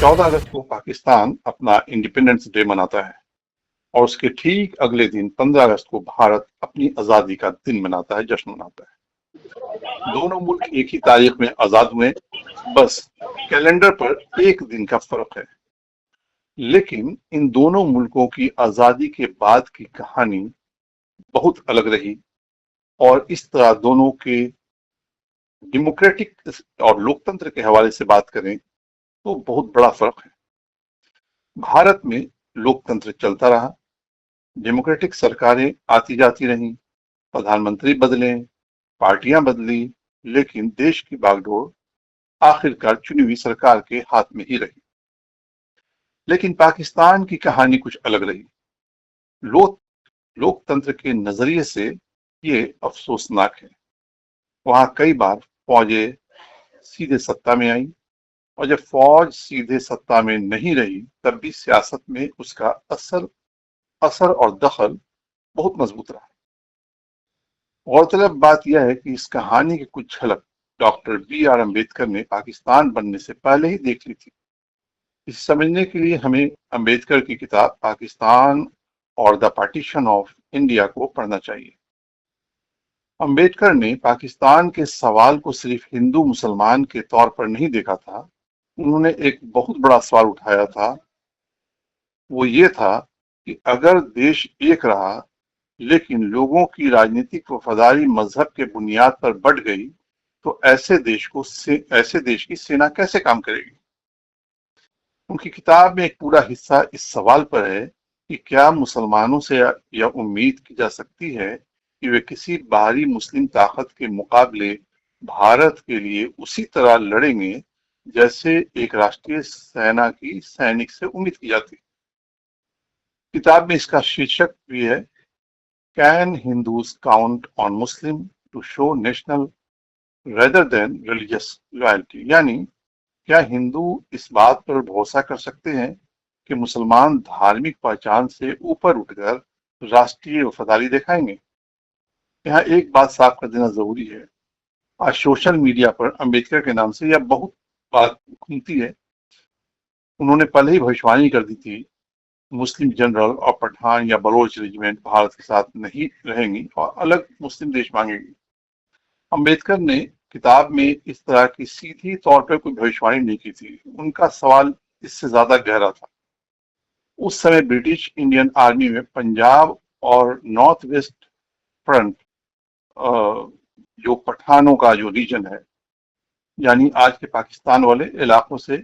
14 अगस्त को पाकिस्तान अपना independence day मनाता है और उसके ठीक अगले दिन 15 अगस्त को भारत अपनी आजादी का दिन मनाता है, जश्न मनाता है। दोनों मुल्क एक ही तारीख में आजाद हुए, बस कैलेंडर पर एक दिन का फर्क है। लेकिन इन दोनों मुल्कों की आजादी के बाद की कहानी बहुत अलग रही और इस तरह दोनों के डेमोक्रेटिक और लोकतंत्र के हवाले से बात करें तो बहुत बड़ा फर्क है। भारत में लोकतंत्र चलता रहा, डेमोक्रेटिक सरकारें आती जाती रहीं, प्रधानमंत्री बदले, पार्टियां बदली, लेकिन देश की बागडोर आखिरकार चुनी हुई सरकार के हाथ में ही रही। लेकिन पाकिस्तान की कहानी कुछ अलग रही। लोक लोकतंत्र के नजरिए से ये अफसोसनाक है। वहां कई बार फौजें सीधे सत्ता में आई और जब फौज सीधे सत्ता में नहीं रही तब भी सियासत में उसका असर असर और दखल बहुत मजबूत रहा। गौरतलब बात यह है कि इस कहानी की कुछ झलक डॉक्टर बी आर अम्बेडकर ने पाकिस्तान बनने से पहले ही देख ली थी। इसे समझने के लिए हमें अम्बेडकर की किताब पाकिस्तान और द पार्टीशन ऑफ इंडिया को पढ़ना चाहिए। अम्बेडकर ने पाकिस्तान के सवाल को सिर्फ हिंदू मुसलमान के तौर पर नहीं देखा था। उन्होंने एक बहुत बड़ा सवाल उठाया था। वो ये था कि अगर देश एक रहा लेकिन लोगों की राजनीतिक वफादारी मजहब के बुनियाद पर बढ़ गई तो ऐसे देश की सेना कैसे काम करेगी। उनकी किताब में एक पूरा हिस्सा इस सवाल पर है कि क्या मुसलमानों से यह उम्मीद की जा सकती है कि वे किसी बाहरी मुस्लिम ताकत के मुकाबले भारत के लिए उसी तरह लड़ेंगे जैसे एक राष्ट्रीय सेना की सैनिक से उम्मीद की जाती। किताब में इसका शीर्षक भी है, can Hindus count on Muslim to show national rather than religious loyalty, यानी क्या हिंदू इस बात पर भरोसा कर सकते हैं कि मुसलमान धार्मिक पहचान से ऊपर उठकर राष्ट्रीय वफादारी दिखाएंगे। यहाँ एक बात साफ कर देना जरूरी है। आज सोशल मीडिया पर अंबेडकर के नाम से यह बहुत बात घूमती है। उन्होंने पहले ही भविष्यवाणी कर दी थी, मुस्लिम जनरल और पठान या बलोच रेजिमेंट भारत के साथ नहीं रहेंगी और अलग मुस्लिम देश मांगेगी। अंबेडकर ने किताब में इस तरह की सीधी तौर पर कोई भविष्यवाणी नहीं की थी। उनका सवाल इससे ज्यादा गहरा था। उस समय ब्रिटिश इंडियन आर्मी में पंजाब और नॉर्थ वेस्ट फ्रंट, जो पठानों का जो रीजन है, यानी आज के पाकिस्तान वाले इलाकों से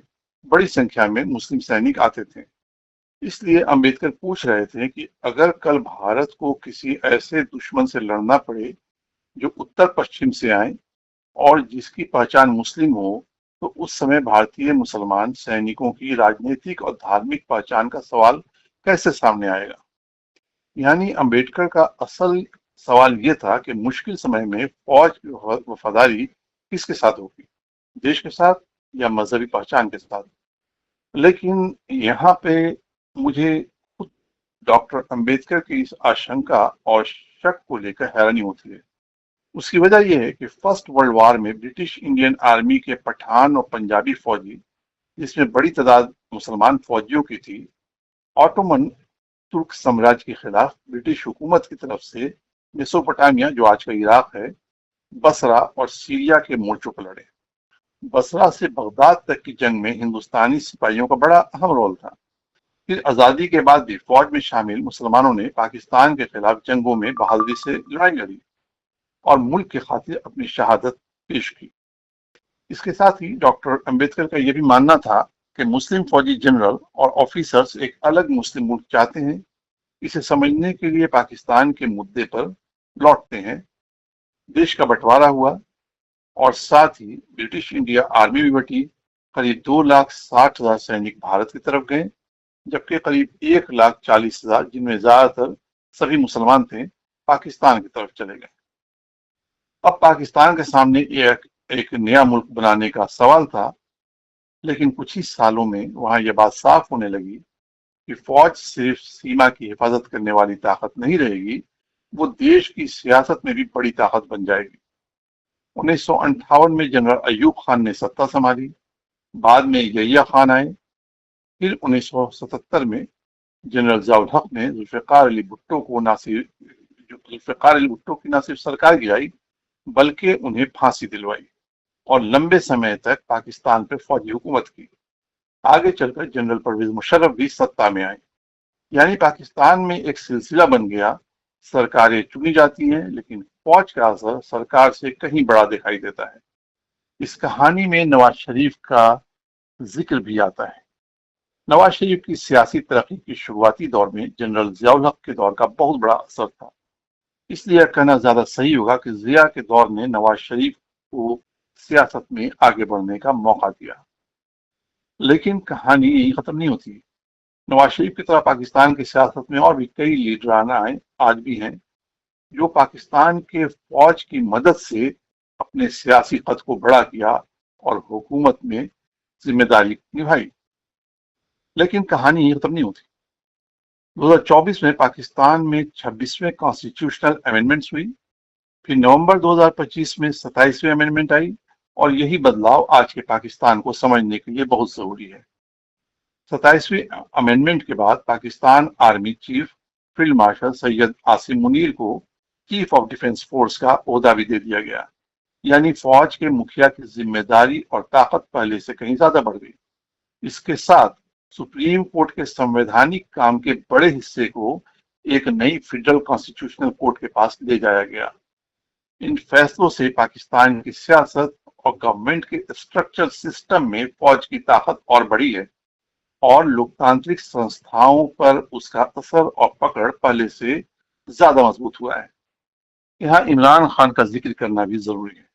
बड़ी संख्या में मुस्लिम सैनिक आते थे। इसलिए अंबेडकर पूछ रहे थे कि अगर कल भारत को किसी ऐसे दुश्मन से लड़ना पड़े जो उत्तर पश्चिम से आए और जिसकी पहचान मुस्लिम हो, तो उस समय भारतीय मुसलमान सैनिकों की राजनीतिक और धार्मिक पहचान का सवाल कैसे सामने आएगा। यानी अंबेडकर का असल सवाल यह था कि मुश्किल समय में फौज की वफादारी किसके साथ होगी, देश के साथ या मजहबी पहचान के साथ। लेकिन यहाँ पे मुझे खुद डॉक्टर अंबेडकर की इस आशंका और शक को लेकर हैरानी होती है। उसकी वजह यह है कि फर्स्ट वर्ल्ड वॉर में ब्रिटिश इंडियन आर्मी के पठान और पंजाबी फौजी, जिसमें बड़ी तादाद मुसलमान फौजियों की थी, ऑटोमन तुर्क साम्राज्य के खिलाफ ब्रिटिश हुकूमत की तरफ से मेसोपोटामिया, जो आज का इराक है, बसरा और सीरिया के मोर्चों पर लड़े। बसरा से बगदाद तक की जंग में हिंदुस्तानी सिपाहियों का बड़ा अहम रोल था। फिर आजादी के बाद भी फौज में शामिल मुसलमानों ने पाकिस्तान के खिलाफ जंगों में बहादुरी से लड़ाई लड़ी और मुल्क के खातिर अपनी शहादत पेश की। इसके साथ ही डॉक्टर अंबेडकर का यह भी मानना था कि मुस्लिम फौजी जनरल और ऑफिसर्स एक अलग मुस्लिम मुल्क चाहते हैं। इसे समझने के लिए पाकिस्तान के मुद्दे पर लौटते हैं। देश का बंटवारा हुआ और साथ ही ब्रिटिश इंडिया आर्मी भी बटी। करीब 2,60,000 सैनिक भारत की तरफ गए, जबकि करीब 1,40,000, जिनमें ज्यादातर सभी मुसलमान थे, पाकिस्तान की तरफ चले गए। अब पाकिस्तान के सामने एक नया मुल्क बनाने का सवाल था। लेकिन कुछ ही सालों में वहां यह बात साफ होने लगी कि फौज सिर्फ सीमा की हिफाजत करने वाली ताकत नहीं रहेगी, वो देश की सियासत में भी बड़ी ताकत बन जाएगी। 1958 में जनरल अयूब खान ने सत्ता संभाली। बाद में यहिया खान आए फिर 1977 में जनरल ज़ियाउल हक ने जुल्फ़िकार अली भुट्टो की न सिर्फ सरकार गिराई बल्कि उन्हें फांसी दिलवाई और लंबे समय तक पाकिस्तान पर फौजी हुकूमत की। आगे चलकर जनरल परवेज मुशर्रफ भी सत्ता में आए। यानी पाकिस्तान में एक सिलसिला बन गया। सरकारें चुनी जाती हैं लेकिन फौज का असर सरकार से कहीं बड़ा दिखाई देता है। इस कहानी में नवाज शरीफ का जिक्र भी आता है। नवाज शरीफ की सियासी तरक्की की शुरुआती दौर में जनरल ज़ियाउल हक के दौर का बहुत बड़ा असर था। इसलिए यह कहना ज्यादा सही होगा कि जिया के दौर ने नवाज शरीफ को सियासत में आगे बढ़ने का मौका दिया। लेकिन कहानी यही खत्म नहीं होती। नवाज शरीफ की तरह पाकिस्तान की सियासत में और भी कई लीडराना आज भी हैं जो पाकिस्तान के फौज की मदद से अपने सियासी कद को बड़ा किया और हुकूमत में जिम्मेदारी निभाई। लेकिन कहानी यही खत्म नहीं होती। 2024 में पाकिस्तान में 26वें कॉन्स्टिट्यूशनल अमेंडमेंट्स हुई। फिर नवंबर 2025 में 27वीं अमेंडमेंट आई और यही बदलाव आज के पाकिस्तान को समझने के लिए बहुत जरूरी है। 27वीं अमेंडमेंट के बाद Pakistan army chief field marshal Syed Asim Munir को चीफ ऑफ डिफेंस फोर्स का ओहदा भी दे दिया गया। यानी फौज के मुखिया की जिम्मेदारी और ताकत पहले से कहीं ज्यादा बढ़ गई। इसके साथ सुप्रीम कोर्ट के संवैधानिक काम के बड़े हिस्से को एक नई फेडरल कॉन्स्टिट्यूशनल कोर्ट के पास ले जाया गया। इन फैसलों से पाकिस्तान की सियासत और गवर्नमेंट के स्ट्रक्चर सिस्टम में फौज की ताकत और बढ़ी है और लोकतांत्रिक संस्थाओं पर उसका असर और पकड़ पहले से ज्यादा मजबूत हुआ है। यहाँ इमरान खान का जिक्र करना भी जरूरी है।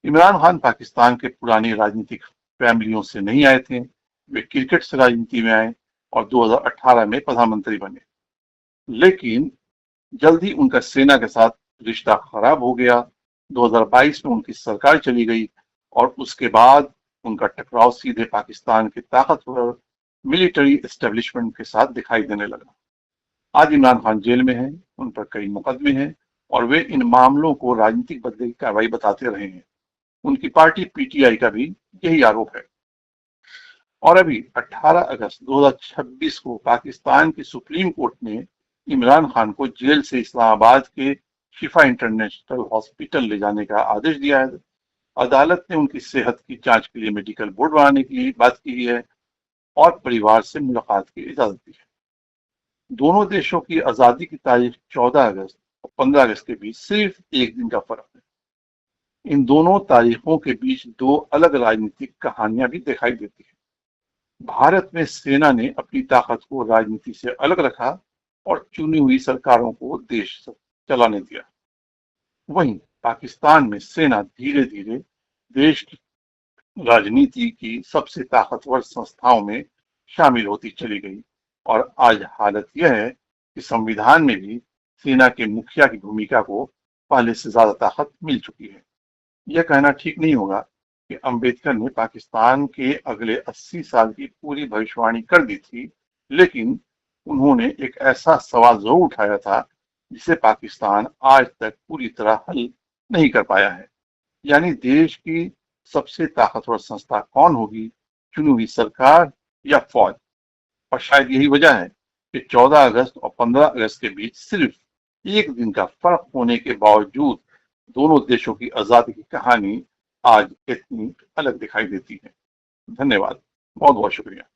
इमरान खान पाकिस्तान के पुरानी राजनीतिक फैमिलियों से नहीं आए थे। वे क्रिकेट से राजनीति में आए और 2018 में प्रधानमंत्री बने। लेकिन जल्द ही उनका सेना के साथ रिश्ता खराब हो गया। 2022 में उनकी सरकार चली गई और उसके बाद उनका टकराव सीधे पाकिस्तान के ताकतवर मिलिट्री एस्टेब्लिशमेंट के साथ दिखाई देने लगा। आज इमरान खान जेल में हैं, उन पर कई मुकदमे हैं और वे इन मामलों को राजनीतिक बदले की कार्रवाई बताते रहे हैं। उनकी पार्टी पीटीआई का भी यही आरोप है। और अभी 18 अगस्त 2026 को पाकिस्तान की सुप्रीम कोर्ट ने इमरान खान को जेल से इस्लामाबाद के शिफा इंटरनेशनल हॉस्पिटल ले जाने का आदेश दिया है। अदालत ने उनकी सेहत की जांच के लिए मेडिकल बोर्ड बनाने की बात की है और परिवार से मुलाकात की इजाजत दी है। दोनों देशों की आजादी की तारीख 14 अगस्त और 15 अगस्त के बीच सिर्फ एक दिन का फर्क है। इन दोनों तारीखों के बीच दो अलग राजनीतिक कहानियां भी दिखाई देती है। भारत में सेना ने अपनी ताकत को राजनीति से अलग रखा और चुनी हुई सरकारों को देश चलाने दिया। वहीं पाकिस्तान में सेना धीरे धीरे देश की राजनीति की सबसे ताकतवर संस्थाओं में शामिल होती चली गई और आज हालत यह है कि संविधान में भी सेना के मुखिया की भूमिका को पहले से ज्यादा ताकत मिल चुकी है। यह कहना ठीक नहीं होगा कि अंबेडकर ने पाकिस्तान के अगले 80 साल की पूरी भविष्यवाणी कर दी थी, लेकिन उन्होंने एक ऐसा सवाल जरूर उठाया था जिसे पाकिस्तान आज तक पूरी तरह हल नहीं कर पाया है। यानी देश की सबसे ताकतवर संस्था कौन होगी, चुनी हुई सरकार या फौज? और शायद यही वजह है कि 14 अगस्त और 15 अगस्त के बीच सिर्फ एक दिन का फर्क होने के बावजूद दोनों देशों की आजादी की कहानी आज इतनी अलग दिखाई देती है। धन्यवाद, बहुत बहुत शुक्रिया।